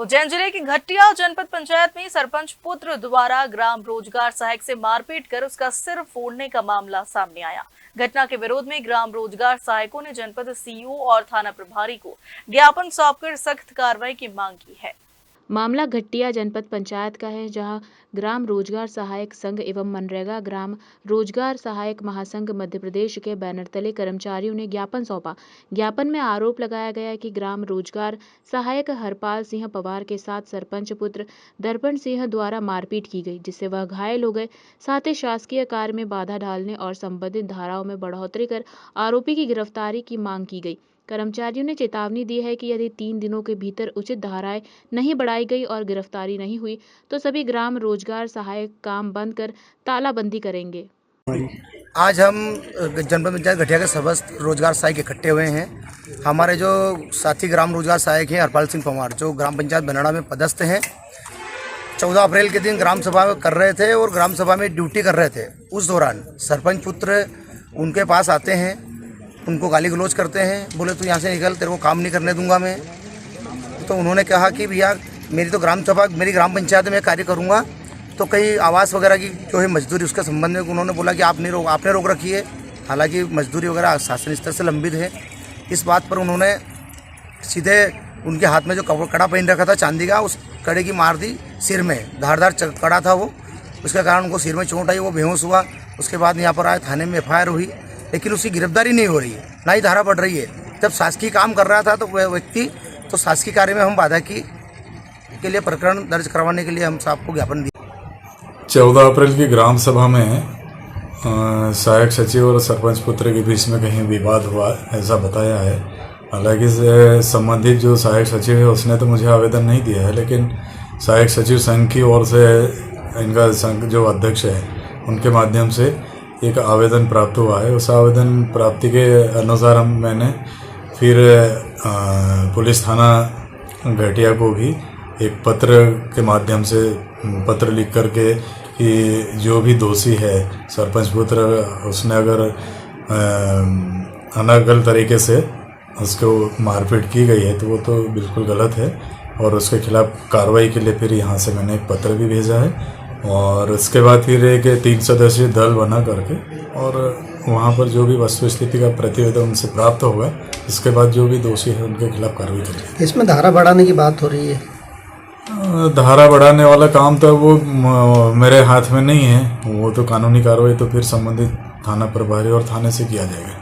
उज्जैन जिले की घटिया जनपद पंचायत में सरपंच पुत्र द्वारा ग्राम रोजगार सहायक से मारपीट कर उसका सिर फोड़ने का मामला सामने आया। घटना के विरोध में ग्राम रोजगार सहायकों ने जनपद सीईओ और थाना प्रभारी को ज्ञापन सौंपकर सख्त कार्रवाई की मांग की है। मामला घटिया जनपद पंचायत का है, जहां ग्राम रोजगार सहायक संघ एवं मनरेगा ग्राम रोजगार सहायक महासंघ मध्य प्रदेश के बैनर तले कर्मचारियों ने ज्ञापन सौंपा। ज्ञापन में आरोप लगाया गया कि ग्राम रोजगार सहायक हरपाल सिंह पवार के साथ सरपंच पुत्र दर्पण सिंह द्वारा मारपीट की गई, जिससे वह घायल हो गए। साथ ही शासकीय कार्य में बाधा डालने और संबंधित धाराओं में बढ़ोतरी कर आरोपी की गिरफ्तारी की मांग की गई। कर्मचारियों ने चेतावनी दी है कि यदि 3 दिनों के भीतर उचित धाराएं नहीं बढ़ाई गई और गिरफ्तारी नहीं हुई तो सभी ग्राम रोजगार सहायक काम बंद कर तालाबंदी करेंगे। आज हम जनपद पंचायत घटिया के समस्त रोजगार सहायक इकट्ठे हुए हैं। हमारे जो साथी ग्राम रोजगार सहायक हैं हरपाल सिंह पवार, जो ग्राम पंचायत बनड़ा में पदस्थ हैं, 14 अप्रैल के दिन ग्राम सभा कर रहे थे और ग्राम सभा में ड्यूटी कर रहे थे। उस दौरान सरपंच पुत्र उनके पास आते हैं, उनको गाली गलौज करते हैं, बोले तू यहाँ से निकल, तेरे को काम नहीं करने दूंगा मैं। तो उन्होंने कहा कि भैया मेरी तो ग्राम सभा, मेरी ग्राम पंचायत में कार्य करूँगा, तो कहीं आवास वगैरह की जो है मजदूरी उसके संबंध में उन्होंने बोला कि आपने रोक रखी है। हालांकि मजदूरी वगैरह शासन स्तर से लंबित है। इस बात पर उन्होंने सीधे उनके हाथ में जो कड़ा पहन रखा था चांदी का, उस कड़े की मार दी सिर में। धारदार कड़ा था वो, उसके कारण उनको सिर में चोट आई, वो बेहोश हुआ। उसके बाद यहाँ पर आए, थाने में FIR हुई, लेकिन उसकी गिरफ्तारी नहीं हो रही है, ना ही धारा बढ़ रही है। जब शासकीय काम कर रहा था तो वह व्यक्ति, तो शासकीय कार्य में हम बाधा के लिए प्रकरण दर्ज करवाने के लिए हम आपको ज्ञापन दिया। 14 अप्रैल की ग्राम सभा में सहायक सचिव और सरपंच पुत्र के बीच में कहीं विवाद हुआ, ऐसा बताया है। हालांकि संबंधित जो सहायक सचिव है उसने तो मुझे आवेदन नहीं दिया है, लेकिन सहायक सचिव संघ की ओर से इनका संघ जो अध्यक्ष है उनके माध्यम से एक आवेदन प्राप्त हुआ है। उस आवेदन प्राप्ति के अनुसार मैंने फिर पुलिस थाना घटिया को भी एक पत्र के माध्यम से पत्र लिख करके कि जो भी दोषी है सरपंच पुत्र, उसने अगर अनर्गल तरीके से उसको मारपीट की गई है तो वो तो बिल्कुल गलत है, और उसके खिलाफ कार्रवाई के लिए फिर यहाँ से मैंने एक पत्र भी भेजा है। और उसके बाद फिर एक 3 सदस्यीय दल बना करके और वहाँ पर जो भी वस्तु स्थिति का प्रतिवेदन उनसे प्राप्त होगा, इसके बाद जो भी दोषी है उनके खिलाफ कार्रवाई करेंगे। इसमें धारा बढ़ाने की बात हो रही है। धारा बढ़ाने वाला काम तो वो मेरे हाथ में नहीं है, वो तो कानूनी कार्रवाई तो फिर संबंधित थाना प्रभारी और थाने से किया जाएगा।